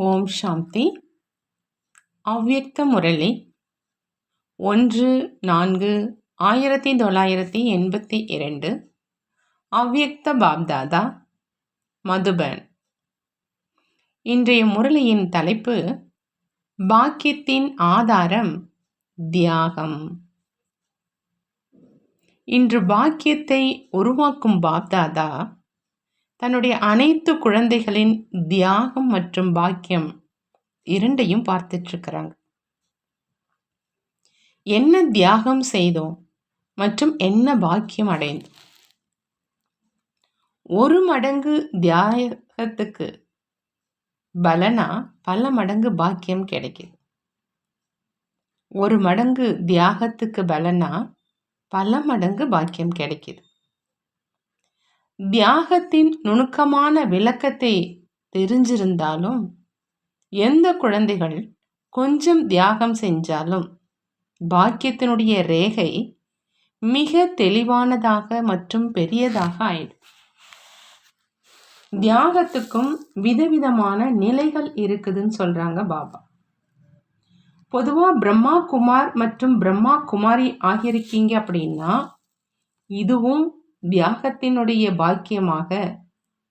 ஓம் சாந்தி. அவ்யக்த முரளி 1/4/1982. அவ்யக்த பாப்தாதா, மதுபன். இன்றைய முரளியின் தலைப்பு பாக்கியத்தின் ஆதாரம் தியாகம். இன்று பாக்கியத்தை உருவாக்கும் பாப்தாதா தன்னுடைய அனைத்து குழந்தைகளின் தியாகம் மற்றும் பாக்கியம் இரண்டையும் பார்த்துட்டு இருக்கிறாங்க. என்ன தியாகம் செய்தோம் மற்றும் என்ன பாக்கியம் அடைந்தோம். 1 மடங்கு தியாகத்துக்கு பலனா பல மடங்கு பாக்கியம் கிடைக்குது. 1 மடங்கு தியாகத்துக்கு பலனா பல மடங்கு பாக்கியம் கிடைக்குது. தியாகத்தின் நுணுக்கமான விளக்கத்தை தெரிஞ்சிருந்தாலும் எந்த குழந்தைகள் கொஞ்சம் தியாகம் செஞ்சாலும் பாக்கியத்தினுடைய ரேகை மிக தெளிவானதாக மற்றும் பெரியதாக ஆயிடும். தியாகத்துக்கும் விதவிதமான நிலைகள் இருக்குதுன்னு சொல்றாங்க பாபா. பொதுவா பிரம்மா குமார் மற்றும் பிரம்மா குமாரி ஆகியிருக்கீங்க அப்படின்னா இதுவும் தியாகத்தினுடைய பாக்கியமாக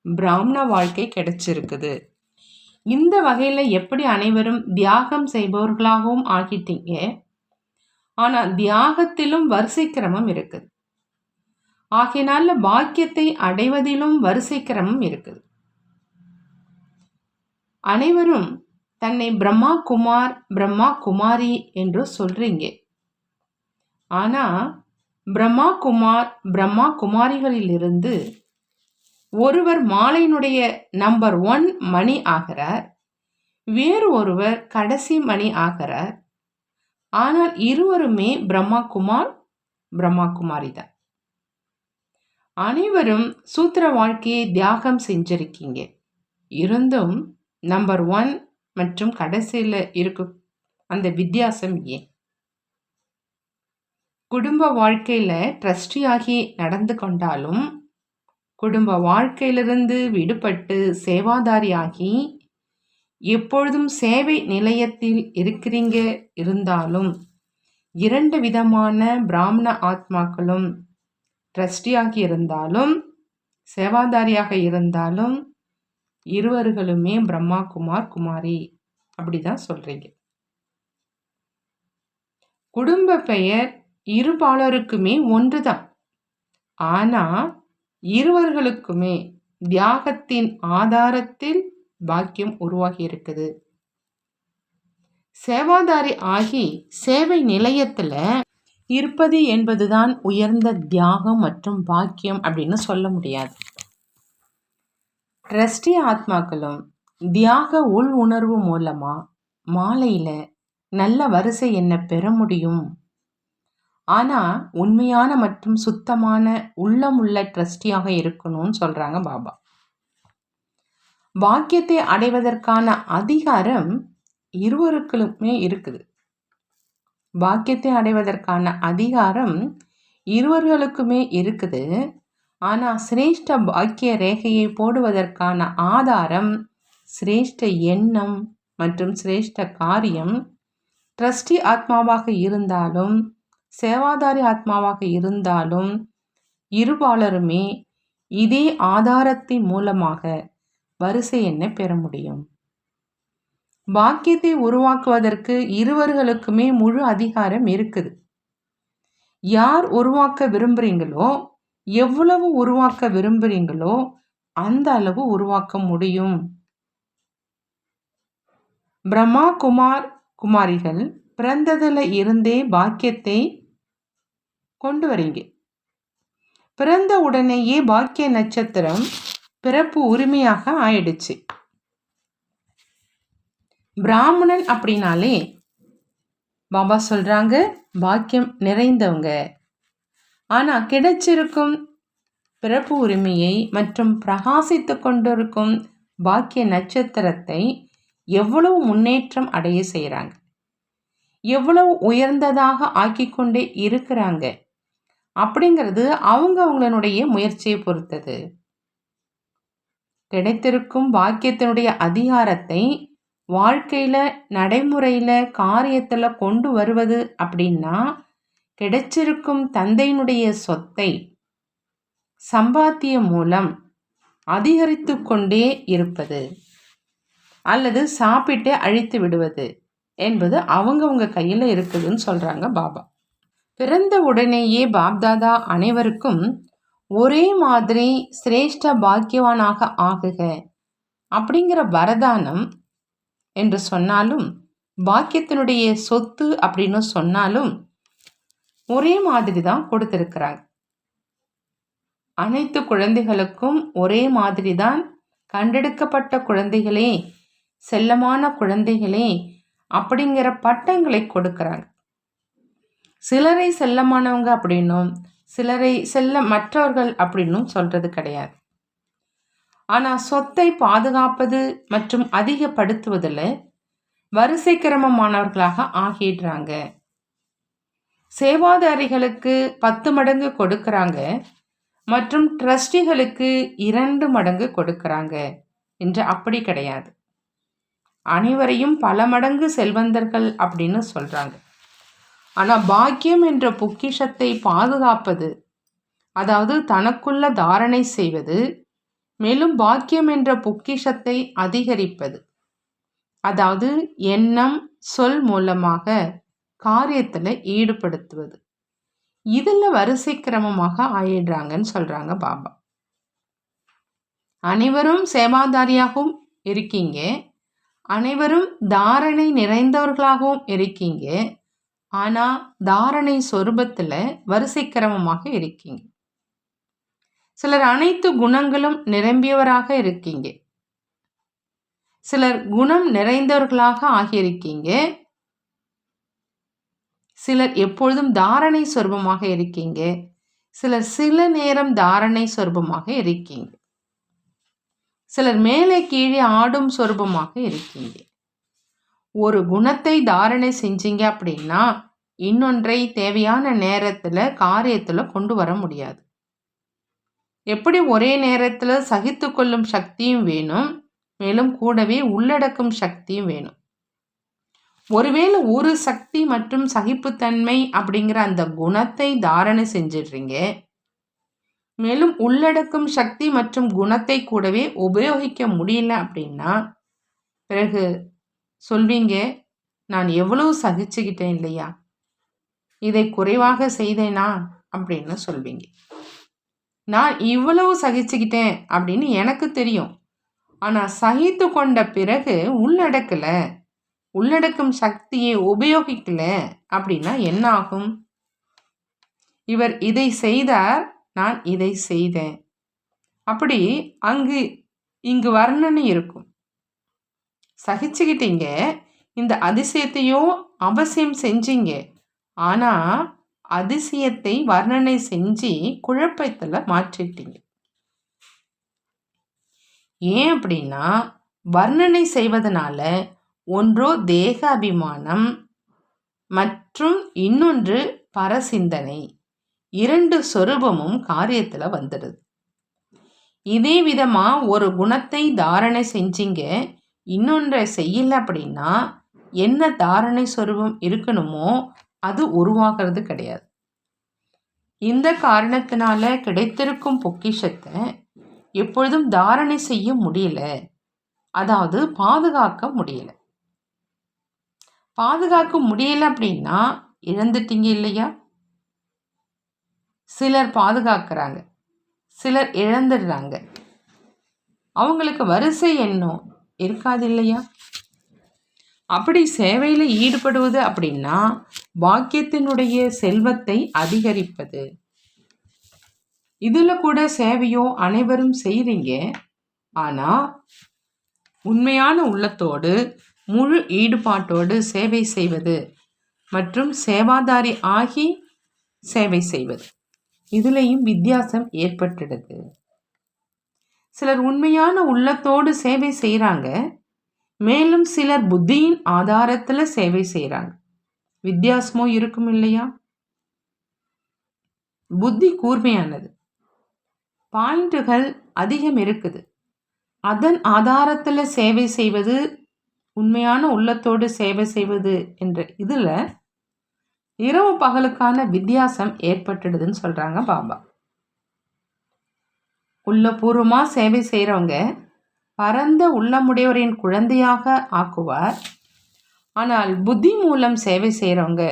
பிராமண வாழ்க்கை கிடைச்சிருக்குது. இந்த வகையில எப்படி அனைவரும் தியாகம் செய்பவர்களாகவும் ஆகிட்டீங்க. ஆனா தியாகத்திலும் வரிசை கிரமம் இருக்குது. ஆகையினால பாக்கியத்தை அடைவதிலும் வரிசை கிரமம் இருக்குது. அனைவரும் தன்னை பிரம்மா குமார் பிரம்மா குமாரி என்று சொல்றீங்க. ஆனா பிரம்மா குமார் பிரம்மா குமாரிகளிலிருந்து ஒருவர் மாலையினுடைய நம்பர் 1 மணி ஆகிறார், வேறு ஒருவர் கடைசி மணி ஆகிறார். ஆனால் இருவருமே பிரம்மா குமார் பிரம்மா குமாரி தான். அனைவரும் சூத்திர வாழ்க்கையை தியாகம் செஞ்சிருக்கீங்க. இருந்தும் நம்பர் 1 மற்றும் கடைசியில் இருக்கும் அந்த வித்தியாசம் ஏன்? குடும்ப வாழ்க்கையில ட்ரஸ்டி ஆகி நடந்து கொண்டாலும் குடும்ப வாழ்க்கையிலிருந்து விடுபட்டு சேவாதாரி ஆகி எப்பொழுதும் சேவை நிலையத்தில் இருக்கிறீங்க இருந்தாலும் 2 விதமான பிராமண ஆத்மாக்களும் ட்ரஸ்டியாக இருந்தாலும் சேவாதாரியாக இருந்தாலும் இருவர்களுமே பிரம்மா குமார் குமாரி அப்படிதான் சொல்றீங்க. குடும்ப பெயர் இருபாலருக்குமே ஒன்றுதான். ஆனா இருவர்களுக்குமே தியாகத்தின் ஆதாரத்தில் பாக்கியம் உருவாகி இருக்குது. சேவாதாரி ஆகி சேவை நிலையத்துல இருப்பது என்பதுதான் உயர்ந்த தியாகம் மற்றும் பாக்கியம் அப்படின்னு சொல்ல முடியாது. ட்ரஸ்டி ஆத்மாக்களும் தியாக உள் உணர்வு மூலமா மாலையில நல்ல வரிசை என்ன பெற முடியும். ஆனா உண்மையான மற்றும் சுத்தமான உள்ளமுள்ள ட்ரஸ்டியாக இருக்கணும்னு சொல்றாங்க பாபா. பாக்கியத்தை அடைவதற்கான அதிகாரம் இருவருக்குமே இருக்குது. பாக்கியத்தை அடைவதற்கான அதிகாரம் இருவர்களுக்குமே இருக்குது. ஆனா சிரேஷ்ட பாக்கிய ரேகையை போடுவதற்கான ஆதாரம் சிரேஷ்ட எண்ணம் மற்றும் சிரேஷ்ட காரியம் ட்ரஸ்டி ஆத்மாவாக இருந்தாலும் சேவாதாரி ஆத்மாவாக இருந்தாலும் இருபாலருமே இதே ஆதாரத்தின் மூலமாக வரிசை எண்ணை பெற முடியும். பாக்கியத்தை உருவாக்குவதற்கு இருவர்களுக்குமே முழு அதிகாரம் இருக்குது. யார் உருவாக்க விரும்புறீங்களோ எவ்வளவு உருவாக்க விரும்புறீங்களோ அந்த அளவு உருவாக்க முடியும். பிரம்மா குமார் குமாரிகள் பிறந்ததுல இருந்தே பாக்கியத்தை கொண்டு வரீங்க. பிறந்த உடனேயே பாக்கிய நட்சத்திரம் பிறப்பு உரிமையாக ஆயிடுச்சு. பிராமணன் அப்படின்னாலே பாபா சொல்றாங்க பாக்கியம் நிறைந்தவங்க. ஆனா கிடைச்சிருக்கும் பிறப்பு உரிமையை மற்றும் பிரகாசித்து கொண்டிருக்கும் பாக்கிய நட்சத்திரத்தை எவ்வளவு முன்னேற்றம் அடைய செய்யறாங்க, எவ்வளவு உயர்ந்ததாக ஆக்கிக்கொண்டே இருக்கிறாங்க அப்படிங்கிறது அவங்களுடைய முயற்சியை பொறுத்தது. கிடைத்திருக்கும் பாக்கியத்தினுடைய அதிகாரத்தை வாழ்க்கையில் நடைமுறையில் காரியத்தில் கொண்டு வருவது அப்படின்னா கிடைச்சிருக்கும் தந்தையினுடைய சொத்தை சம்பாத்தியம் மூலம் அதிகரித்து கொண்டே இருப்பது அல்லது சாப்பிட்டு அழித்து விடுவது என்பது அவங்கவுங்க கையில் இருக்குதுன்னு சொல்கிறாங்க பாபா. பிறந்த உடனேயே பாப்தாதா அனைவருக்கும் ஒரே மாதிரி சிரேஷ்ட பாக்கியவானாக ஆகுக அப்படிங்கிற வரதானம் என்று சொன்னாலும், பாக்கியத்தினுடைய சொத்து அப்படின்னு சொன்னாலும் ஒரே மாதிரி தான் கொடுத்திருக்கிறாங்க. அனைத்து குழந்தைகளுக்கும் ஒரே மாதிரி தான் கண்டெடுக்கப்பட்ட குழந்தைகளே, செல்லமான குழந்தைகளே அப்படிங்கிற பட்டங்களை கொடுக்கிறாங்க. சிலரை செல்லமானவங்க அப்படின்னும் சிலரை மற்றவர்கள் அப்படின்னும் சொல்றது கிடையாது. ஆனால் சொத்தை பாதுகாப்பது மற்றும் அதிகப்படுத்துவதில் வரிசை கிரமமானவர்களாக ஆகிடுறாங்க. சேவாதாரிகளுக்கு 10 மடங்கு கொடுக்கறாங்க மற்றும் ட்ரஸ்டிகளுக்கு 2 மடங்கு கொடுக்கறாங்க என்று அப்படி கிடையாது. அனைவரையும் பல மடங்கு செல்வந்தர்கள் அப்படின்னு சொல்றாங்க. ஆனால் பாக்கியம் என்ற பொக்கிஷத்தை பாதுகாப்பது, அதாவது தனக்குள்ள தாரணை செய்வது, மேலும் பாக்கியம் என்ற பொக்கிஷத்தை அதிகரிப்பது, அதாவது எண்ணம் சொல் மூலமாக காரியத்தில் ஈடுபடுத்துவது, இதில் வரிசை கிரமமாக ஆயிடுறாங்கன்னு சொல்கிறாங்க பாபா. அனைவரும் சேவாதாரியாகவும் இருக்கீங்க, அனைவரும் தாரணை நிறைந்தவர்களாகவும் இருக்கீங்க. ஆனால் தாரணை சொரூபத்தில் வரிசை கிரமமாக இருக்கீங்க. சிலர் அனைத்து குணங்களும் நிரம்பியவராக இருக்கீங்க, சிலர் குணம் நிறைந்தவர்களாக ஆகியிருக்கீங்க, சிலர் எப்பொழுதும் தாரணை சொரூபமாக இருக்கீங்க, சிலர் சில நேரம் தாரணை சொரூபமாக இருக்கீங்க, சிலர் மேலே கீழே ஆடும் சொரூபமாக இருக்கீங்க. ஒரு குணத்தை தாரணை செஞ்சீங்க அப்படின்னா இன்னொன்றை தேவையான நேரத்தில் காரியத்தில் கொண்டு வர முடியாது. எப்படி ஒரே நேரத்தில் சகித்து கொள்ளும் சக்தியும் வேணும், மேலும் கூடவே உள்ளடக்கும் சக்தியும் வேணும். ஒருவேளை ஒரு சக்தி மற்றும் சகிப்புத்தன்மை அப்படிங்கிற அந்த குணத்தை தாரணை செஞ்சிடுறீங்க, மேலும் உள்ளடக்கும் சக்தி மற்றும் குணத்தை கூடவே உபயோகிக்க முடியல அப்படின்னா பிறகு சொல்வீங்க, நான் எவ்வளவு சகிச்சுக்கிட்டேன் இல்லையா, இதை குறைவாக செய்தேனா அப்படின்னு சொல்வீங்க. நான் இவ்வளவு சகிச்சுக்கிட்டேன் அப்படின்னு எனக்கு தெரியும், ஆனால் சகித்து கொண்ட பிறகு உள்ளடக்கும் சக்தியை உபயோகிக்கல அப்படின்னா என்ன ஆகும்? இவர் இதை செய்தார், நான் இதை செய்தேன், அப்படி இங்கு வர்ணனை இருக்கும். சகிச்சுக்கிட்டீங்க, இந்த அதிசயத்தையும் அவசியம் செஞ்சீங்க, ஆனால் அதிசயத்தை வர்ணனை செஞ்சு குழப்பத்தில் மாற்றிட்டீங்க. ஏன் அப்படின்னா வர்ணனை செய்வதனால ஒன்றோ தேக அபிமானம் மற்றும் இன்னொன்று பரசிந்தனை, 2 சொரூபமும் காரியத்தில் வந்துடுது. இதே விதமாக ஒரு குணத்தை தாரணை செஞ்சீங்க, இன்னொன்றை செய்யலை அப்படின்னா என்ன தாரணை சொரூபம் இருக்கணுமோ அது உருவாகிறது கிடையாது. இந்த காரணத்தினால கிடைத்திருக்கும் பொக்கிஷத்தை எப்பொழுதும் தாரணை செய்ய முடியல, அதாவது பாதுகாக்க முடியல. பாதுகாக்க முடியல அப்படின்னா இழந்துட்டீங்க இல்லையா? சிலர் பாதுகாக்கிறாங்க, சிலர் இழந்துடுறாங்க. அவங்களுக்கு வரிசை எண்ணம் இருக்காது இல்லையா? அப்படி சேவையில் ஈடுபடுவது அப்படின்னா பாக்கியத்தினுடைய செல்வத்தை அதிகரிப்பது. இதில் கூட சேவையோ அனைவரும் செய்கிறீங்க, ஆனால் உண்மையான உள்ளத்தோடு முழு ஈடுபாட்டோடு சேவை செய்வது மற்றும் சேவாதாரி ஆகி சேவை செய்வது, இதுலேயும் வித்தியாசம் ஏற்பட்டுடுது. சிலர் உண்மையான உள்ளத்தோடு சேவை செய்கிறாங்க, மேலும் சிலர் புத்தியின் ஆதாரத்தில் சேவை செய்கிறாங்க. வித்தியாசமும் இருக்கும் இல்லையா? புத்தி கூர்மையானது, பாயிண்ட்டுகள் அதிகம் இருக்குது, அதன் ஆதாரத்தில் சேவை செய்வது உண்மையான உள்ளத்தோடு சேவை செய்வது என்ற இதில் இரவு பகலுக்கான வித்தியாசம் ஏற்பட்டுடுதுன்னு சொல்கிறாங்க பாபா. உள்ளபூர்வமாக சேவை செய்கிறவங்க பரந்த உள்ளமுடையவரின் குழந்தையாக ஆக்குவார். ஆனால் புத்தி மூலம் சேவை செய்கிறவங்க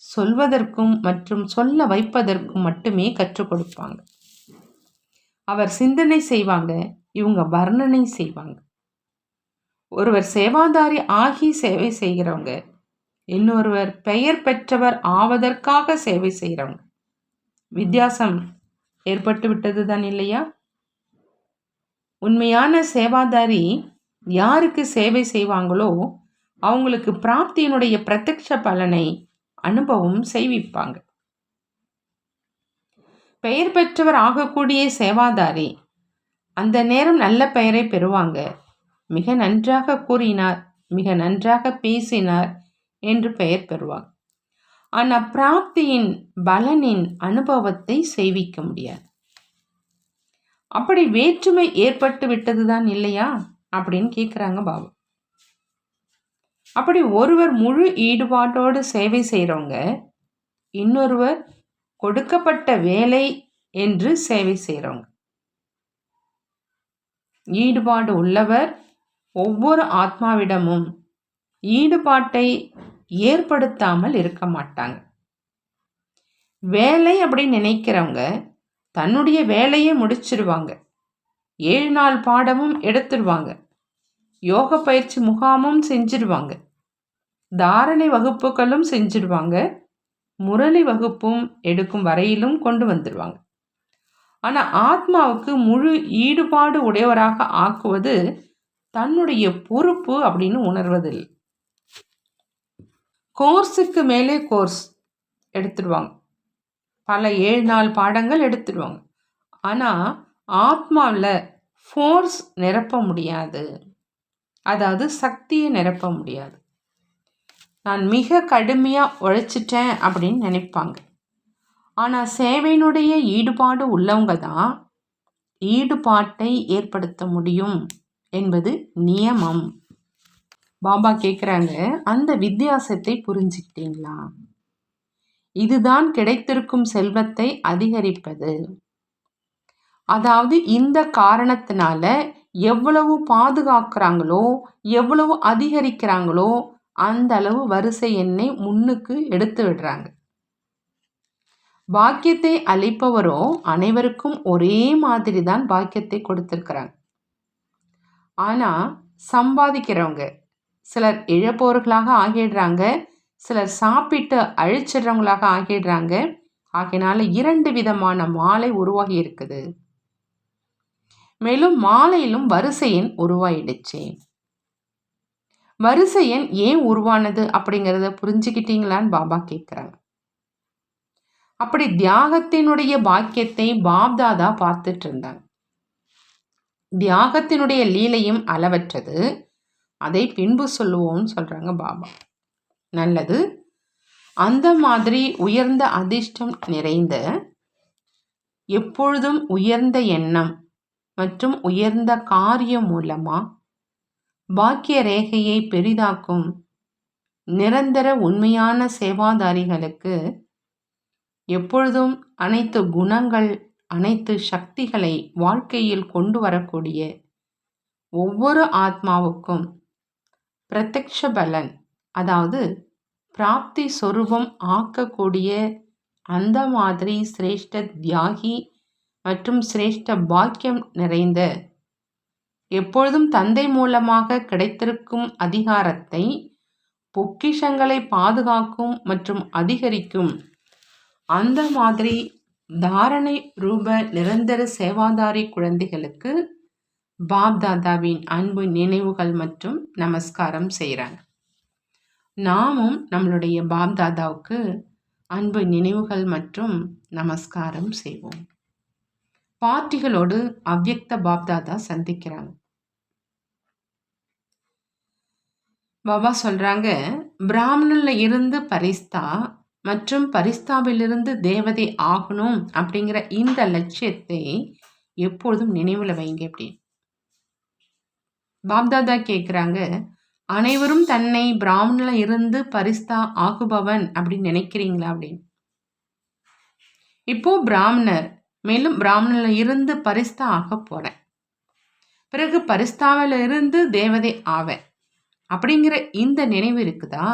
சொல்வதற்கும் மற்றும் சொல்ல வைப்பதற்கும் மட்டுமே கற்றுக் கொடுப்பாங்க. அவர் சிந்தனை செய்வாங்க, இவங்க வர்ணனை செய்வாங்க. ஒருவர் சேவாதாரி ஆகி சேவை செய்கிறவங்க, இன்னொருவர் பெயர் பெற்றவர் ஆவதற்காக சேவை செய்கிறவங்க. வித்தியாசம் ஏற்பட்டு விட்டது தான் இல்லையா? உண்மையான சேவாதாரி யாருக்கு சேவை செய்வாங்களோ அவங்களுக்கு பிராப்தியினுடைய பிரத்யக்ஷ பலனை அனுபவம் செய்விப்பாங்க. பெயர் பெற்றவர் ஆகக்கூடிய சேவாதாரி அந்த நேரம் நல்ல பெயரை பெறுவாங்க. மிக நன்றாக கூறினார், மிக நன்றாக பேசினார் என்று பெயர் பெறுவார். ஆனால் பிராப்தியின் பலனின் அனுபவத்தை செய்விக்க முடியாது. அப்படி வேற்றுமை ஏற்பட்டு விட்டது தான் இல்லையா அப்படின்னு கேட்குறாங்க பாபா. அப்படி ஒருவர் முழு ஈடுபாட்டோடு சேவை செய்கிறவங்க, இன்னொருவர் கொடுக்கப்பட்ட வேலை என்று சேவை செய்கிறவங்க. ஈடுபாடு உள்ளவர் ஒவ்வொரு ஆத்மாவிடமும் ஈடுபாட்டை ஏற்படுத்தாமல் இருக்க மாட்டாங்க. வேலை அப்படின்னு நினைக்கிறவங்க தன்னுடைய வேலையை முடிச்சிருவாங்க. 7 நாள் பாடமும் எடுத்துருவாங்க. யோக பயிற்சி முகாமும் செஞ்சிருவாங்க. தாரணை வகுப்புகளும் செஞ்சிருவாங்க. முரளி வகுப்பும் எடுக்கும் வரையிலும் கொண்டு வந்துடுவாங்க. ஆனால் ஆத்மாவுக்கு முழு ஈடுபாடு உடையவராக ஆக்குவது தன்னுடைய பொறுப்பு அப்படின்னு உணர்வதில்லை. கோர்ஸுக்கு மேலே கோர்ஸ் எடுத்துடுவாங்க. பல 7 நாள் பாடங்கள் எடுத்துடுவாங்க. ஆனால் ஆத்மாவில் ஃபோர்ஸ் நிரப்ப முடியாது. அதாவது சக்தியை நிரப்ப முடியாது. நான் மிக கடுமையாக உழைச்சிட்டேன் அப்படின்னு நினைப்பாங்க. ஆனால் சேவையினுடைய ஈடுபாடு உள்ளவங்க தான் ஈடுபாட்டை ஏற்படுத்த முடியும் என்பது நியமம். பாபா கேட்குறாங்க, அந்த வித்தியாசத்தை புரிஞ்சுக்கிட்டீங்களா? இதுதான் கிடைத்திருக்கும் செல்வத்தை அதிகரிப்பது. அதாவது இந்த காரணத்தினால எவ்வளவு பாதுகாக்கிறாங்களோ, எவ்வளவு அதிகரிக்கிறாங்களோ அந்த அளவு வரிசை எண்ணை முன்னுக்கு எடுத்து விடுறாங்க. பாக்கியத்தை அளிப்பவரோ அனைவருக்கும் ஒரே மாதிரி தான் பாக்கியத்தை கொடுத்திருக்கிறாங்க. ஆனால் சம்பாதிக்கிறவங்க சிலர் இழப்பவர்களாக ஆகிடுறாங்க, சிலர் சாப்பிட்டு அழிச்சிடுறவங்களாக ஆகிடுறாங்க. ஆகையினால 2 விதமான மாலை உருவாகி இருக்குது. மேலும் மாலையிலும் வரிசை எண் உருவாயிடுச்சு. வரிசை எண் ஏன் உருவானது அப்படிங்கிறத புரிஞ்சுக்கிட்டீங்களான்னு பாபா கேட்குறாங்க. அப்படி தியாகத்தினுடைய பாக்கியத்தை பாப்தாதா பார்த்துட்டு இருந்தாங்க. தியாகத்தினுடைய லீலையும் அளவற்றது. அதை பின்பு சொல்லுவோம்னு சொல்றாங்க பாபா. நல்லது. அந்த மாதிரி உயர்ந்த அதிர்ஷ்டம் நிறைந்த, எப்பொழுதும் உயர்ந்த எண்ணம் மற்றும் உயர்ந்த காரியம் மூலமா பாக்கிய ரேகையை பெரிதாக்கும் நிரந்தர உண்மையான சேவாதாரிகளுக்கு எப்பொழுதும் அனைத்து குணங்கள், அனைத்து சக்திகளை வாழ்க்கையில் கொண்டு வரக்கூடிய ஒவ்வொரு ஆத்மாவுக்கும் பிரத்யக்ஷ பலன், அதாவது பிராப்தி சொரூபம் ஆக்கக்கூடிய அந்த மாதிரி சிரேஷ்ட தியாகி மற்றும் சிரேஷ்ட பாக்கியம் நிறைந்த, எப்பொழுதும் தந்தை மூலமாக கிடைத்திருக்கும் அதிகாரத்தை, பொக்கிஷங்களை பாதுகாக்கும் மற்றும் அதிகரிக்கும் அந்த மாதிரி தாரணை ரூப நிரந்தர சேவாதாரி குழந்தைகளுக்கு பாப்தாதாவின் அன்பு நினைவுகள் மற்றும் நமஸ்காரம் செய்கிறாங்க. நாமும் நம்மளுடைய பாப்தாதாவுக்கு அன்பு நினைவுகள் மற்றும் நமஸ்காரம் செய்வோம். பார்ட்டிகளோடு அவ்யக்த பாப்தாதா சந்திக்கிறாங்க. பாபா சொல்றாங்க, பிராமணன்ல இருந்து பரிஸ்தா மற்றும் பரிஸ்தாவிலிருந்து தேவதை ஆகணும் அப்படிங்கிற இந்த லட்சியத்தை எப்பொழுதும் நினைவில் வைங்க. அப்படி பாப்தாதா கேட்குறாங்க, அனைவரும் தன்னை பிராமணன்ல இருந்து பரிஸ்தா ஆகுபவன் அப்படின்னு நினைக்கிறீங்களா அப்படின்னு. இப்போ பிராமணர், மேலும் பிராமணன்ல இருந்து பரிஸ்தா ஆக போறேன், பிறகு பரிஸ்தாவில இருந்து தேவதை ஆவேன் அப்படிங்கிற இந்த நினைவு இருக்குதா?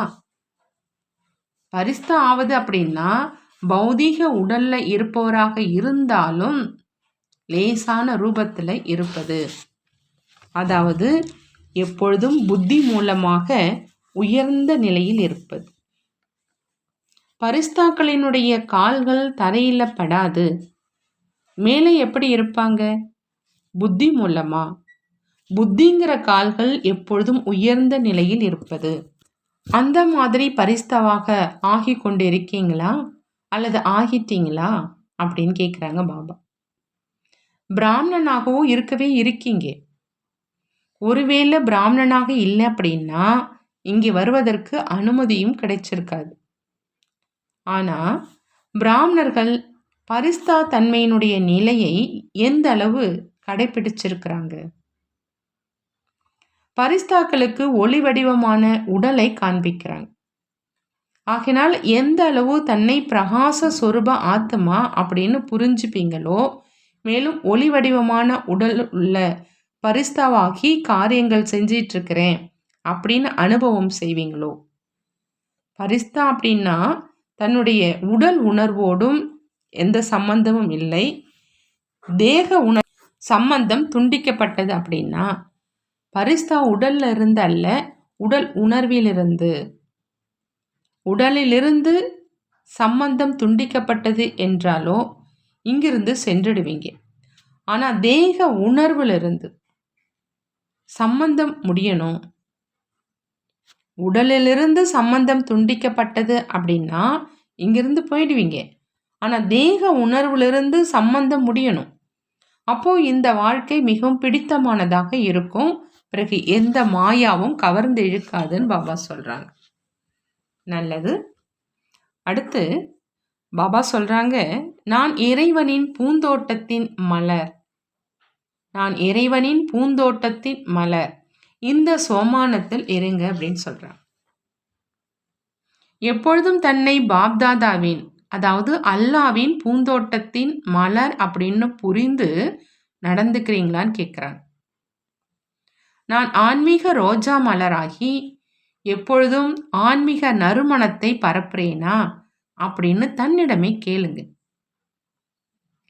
பரிஸ்தா ஆவது அப்படின்னா பௌதீக உடல்ல இருப்பவராக இருந்தாலும் லேசான ரூபத்துல இருப்பது, அதாவது எப்பொழுதும் புத்தி மூலமாக உயர்ந்த நிலையில் இருப்பது. பரிஸ்தாக்களினுடைய கால்கள் தரையில படாது. மேலே எப்படி இருப்பாங்க? புத்தி மூலமா. புத்திங்கிற கால்கள் எப்பொழுதும் உயர்ந்த நிலையில் இருப்பது. அந்த மாதிரி பரிஸ்தாவாக ஆகி கொண்டு இருக்கீங்களா அல்லது ஆகிட்டீங்களா அப்படின்னு கேட்குறாங்க பாபா. பிராமணனாகவும் இருக்கவே இருக்கீங்க. ஒருவேளை பிராமணனாக இல்லை அப்படின்னா இங்கே வருவதற்கு அனுமதியும் கிடைச்சிருக்காது. ஆனால் பிராமணர்கள் பரிஸ்தா தன்மையினுடைய நிலையை எந்த அளவு கடைபிடிச்சிருக்கிறாங்க? பரிஸ்தாக்களுக்கு ஒளி வடிவமான உடலை காண்பிக்கிறாங்க. ஆகினால் எந்த அளவு தன்னை பிரகாச சொரூப ஆத்மா அப்படின்னு புரிஞ்சுப்பீங்களோ, மேலும் ஒளி வடிவமான உடல் உள்ள பரிஸ்தாவாகி காரியங்கள் செஞ்சிட்டு இருக்கிறேன் அப்படின்னு அனுபவம் செய்வீங்களோ. பரிஸ்தா அப்படின்னா தன்னுடைய உடல் உணர்வோடும் எந்த சம்பந்தமும் இல்லை. தேக சம்பந்தம் துண்டிக்கப்பட்டது அப்படின்னா பரிஸ்தா உடல்ல இருந்து அல்ல, உடல் உணர்விலிருந்து. உடலிலிருந்து சம்பந்தம் துண்டிக்கப்பட்டது என்றாலோ இங்கிருந்து சென்றுடுவீங்க. ஆனால் தேக உணர்விலிருந்து சம்பந்தம் முடியணும். உடலிலிருந்து சம்பந்தம் துண்டிக்கப்பட்டது அப்படின்னா இங்கிருந்து போயிடுவீங்க. ஆனால் தேக உணர்விலிருந்து சம்பந்தம் முடியணும். அப்போ இந்த வாழ்க்கை மிகவும் பிடித்தமானதாக இருக்கும். பிறகு எந்த மாயாவும் கவர்ந்து இழுக்காதுன்னு பாபா சொல்றாங்க. நல்லது. அடுத்து பாபா சொல்றாங்க, நான் இறைவனின் பூந்தோட்டத்தின் மலர். நான் இறைவனின் பூந்தோட்டத்தின் மலர். இந்த சோமானத்தில் இருங்க அப்படின்னு சொல்றாங்க. எப்பொழுதும் தன்னை பாப்தாதாவின், அதாவது அல்லாவின் பூந்தோட்டத்தின் மலர் அப்படின்னு புரிந்து நடந்துக்கிறீங்களான்னு கேட்குறாங்க. நான் ஆன்மீக ரோஜா மலராகி எப்பொழுதும் ஆன்மீக நறுமணத்தை பரப்புறேனா அப்படின்னு தன்னிடமே கேளுங்க.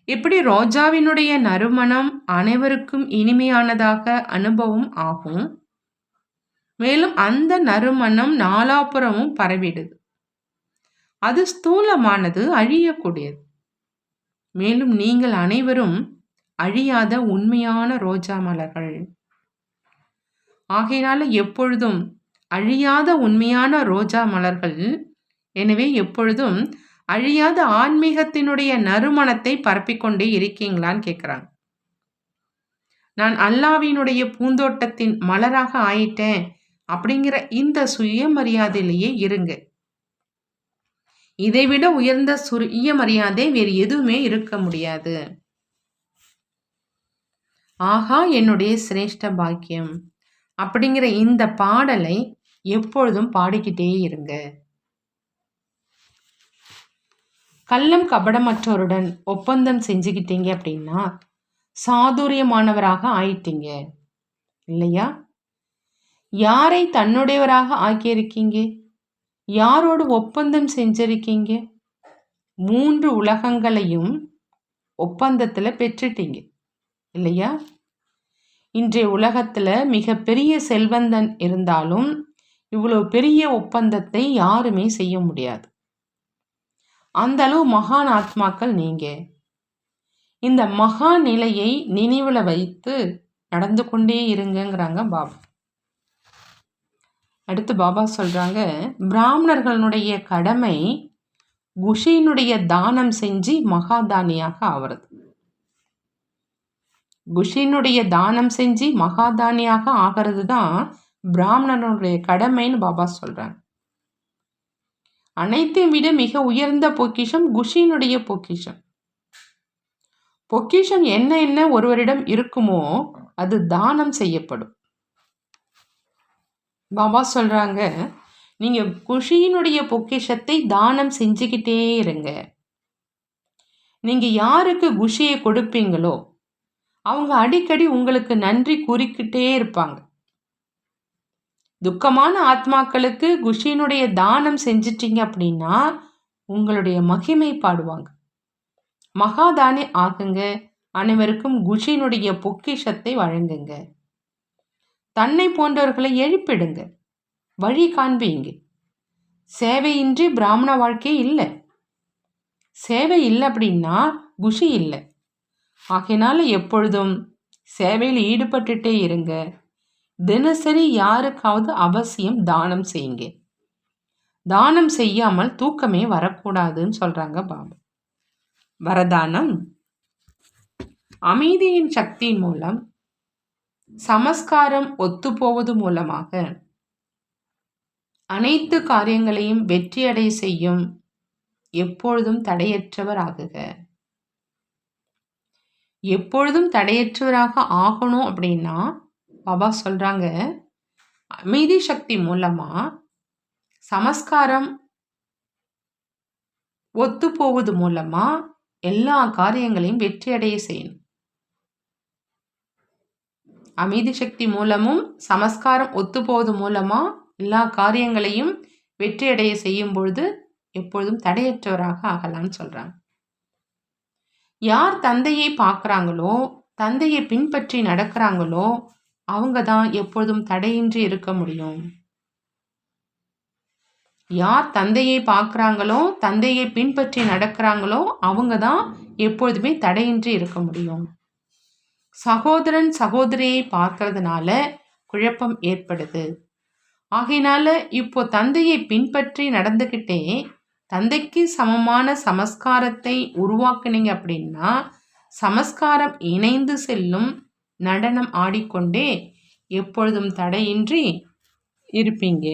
எப்படி ரோஜாவினுடைய நறுமணம் அனைவருக்கும் இனிமையானதாக அனுபவம் ஆகும், மேலும் அந்த நறுமணம் நாலாபுறமும் பரவிடுது. அது ஸ்தூலமானது, அழியக்கூடியது. மேலும் நீங்கள் அனைவரும் அழியாத உண்மையான ரோஜா மலர்கள். ஆகையினால எப்பொழுதும் அழியாத உண்மையான ரோஜா மலர்கள். எனவே எப்பொழுதும் அழியாத ஆன்மீகத்தினுடைய நறுமணத்தை பரப்பிக்கொண்டே இருக்கீங்களான்னு கேட்குறாங்க. நான் அல்லாவினுடைய பூந்தோட்டத்தின் மலராக ஆயிட்டேன் அப்படிங்கிற இந்த சுயமரியாதையிலேயே இருங்க. இதைவிட உயர்ந்த சுயமரியாதை வேறு எதுவுமே இருக்க முடியாது. ஆஹா என்னுடைய சிரேஷ்ட பாக்கியம் அப்படிங்கிற இந்த பாடலை எப்பொழுதும் பாடிக்கிட்டே இருங்க. கள்ளம் கபடமற்றோருடன் ஒப்பந்தம் செஞ்சுக்கிட்டீங்க அப்படின்னா சாதுரியமானவராக ஆயிட்டீங்க இல்லையா? யாரை தன்னுடையவராக ஆக்கியிருக்கீங்க? யாரோடு ஒப்பந்தம் செஞ்சிருக்கீங்க? 3 உலகங்களையும் ஒப்பந்தத்தில் பெற்றுட்டீங்க இல்லையா? இன்றைய உலகத்தில் மிகப்பெரிய செல்வந்தன் இருந்தாலும் இவ்வளோ பெரிய ஒப்பந்தத்தை யாருமே செய்ய முடியாது. அந்த அளவு மகான் ஆத்மாக்கள் நீங்க. இந்த மகா நிலையை நினைவுல வைத்து நடந்து கொண்டே இருங்கிறாங்க பாபா. அடுத்து பாபா சொல்றாங்க, பிராமணர்களுடைய கடமை குஷியினுடைய தானம் செஞ்சு மகாதானியாக ஆகிறது. குஷியினுடைய தானம் செஞ்சு மகாதானியாக ஆகிறது தான் பிராமணனுடைய கடமைன்னு பாபா சொல்றாங்க. அனைத்தையும் விட மிக உயர்ந்த பொக்கிஷம் குஷியினுடைய பொக்கிஷம். பொக்கிஷம் என்ன ஒருவரிடம் இருக்குமோ அது தானம் செய்யப்படும். பாபா சொல்றாங்க, நீங்க குஷியினுடைய பொக்கிஷத்தை தானம் செஞ்சுக்கிட்டே இருங்க. நீங்க யாருக்கு குஷியை கொடுப்பீங்களோ அவங்க அடிக்கடி உங்களுக்கு நன்றி கூறிக்கிட்டே இருப்பாங்க. துக்கமான ஆத்மாக்களுக்கு குஷியினுடைய தானம் செஞ்சிட்டீங்க அப்படின்னா உங்களுடைய மகிமை பாடுவாங்க. மகாதானி ஆகுங்க. அனைவருக்கும் குஷியினுடைய பொக்கிஷத்தை வழங்குங்க. தன்னை போன்றவர்களை எழுப்பிடுங்க. வழி காண்பீங்க. சேவையின்றி பிராமண வாழ்க்கை இல்லை. சேவை இல்லை அப்படின்னா குஷி இல்லை. ஆகையினால எப்பொழுதும் சேவையில் ஈடுபட்டுட்டே இருங்க. தினசரி யாருக்காவது அவசியம் தானம் செய்யுங்க. தானம் செய்யாமல் தூக்கமே வரக்கூடாதுன்னு சொல்றாங்க பாபா. வரதானம்: அமைதியின் சக்தி மூலம் சமஸ்காரம் ஒத்துப்போவது மூலமாக அனைத்து காரியங்களையும் வெற்றியடை செய்யும் எப்பொழுதும் தடையற்றவர் ஆகுக. எப்பொழுதும் தடையற்றவராக ஆகணும் அப்படின்னா பாபா சொல்றாங்க, அமைதி சக்தி மூலமா சமஸ்காரம் ஒத்து போவது மூலமா எல்லா காரியங்களையும் வெற்றியடைய செய்யணும். அமைதி சக்தி மூலமும் சமஸ்காரம் ஒத்து போவது மூலமா எல்லா காரியங்களையும் வெற்றியடைய செய்யும் பொழுது எப்பொழுதும் தடையற்றவராக ஆகலான்னு சொல்றாங்க. யார் தந்தையை பார்க்குறாங்களோ, தந்தையை பின்பற்றி நடக்கிறாங்களோ அவங்க தான் எப்பொழுதும் தடையின்றி இருக்க முடியும். யார் தந்தையை பார்க்குறாங்களோ, தந்தையை பின்பற்றி நடக்கிறாங்களோ அவங்க தான் எப்பொழுதுமே தடையின்றி இருக்க முடியும். சகோதரன் சகோதரியை பார்க்கறதுனால குழப்பம் ஏற்படுது. ஆகையினால இப்போ தந்தையை பின்பற்றி நடந்துக்கிட்டே தந்தைக்கு சமமான சமஸ்காரத்தை உருவாக்குனீங்க அப்படின்னா சமஸ்காரம் இணைந்து செல்லும். நடனம் ஆடிக்கொண்டே எப்பொழுதும் தடையின்றி இருப்பீங்க.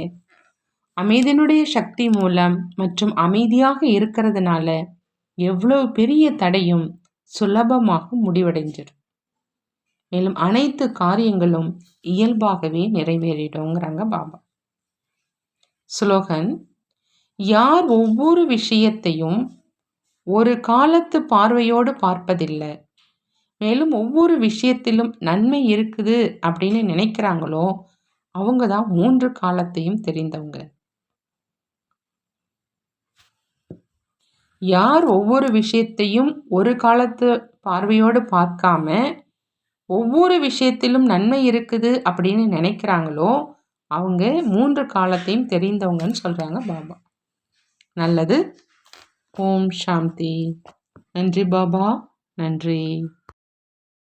அமைதியினுடைய சக்தி மூலம் மற்றும் அமைதியாக இருக்கிறதுனால எவ்வளவு பெரிய தடையும் சுலபமாக முடிவடைஞ்சிடும். மேலும் அனைத்து காரியங்களும் இயல்பாகவே நிறைவேறிடுங்கிறாங்க பாபா. ஸ்லோகன்: யார் ஒவ்வொரு விஷயத்தையும் ஒரு காலத்து பார்வையோடு பார்ப்பதில்லை, மேலும் ஒவ்வொரு விஷயத்திலும் நன்மை இருக்குது அப்படின்னு நினைக்கிறாங்களோ அவங்க தான் 3 காலத்தையும் தெரிந்தவங்க. யார் ஒவ்வொரு விஷயத்தையும் ஒரு காலத்து பார்வையோடு பார்க்காம ஒவ்வொரு விஷயத்திலும் நன்மை இருக்குது அப்படின்னு நினைக்கிறாங்களோ அவங்க 3 காலத்தையும் தெரிந்தவங்கன்னு சொல்றாங்க பாபா. நல்லது. ஓம் சாந்தி. நன்றி பாபா. நன்றி.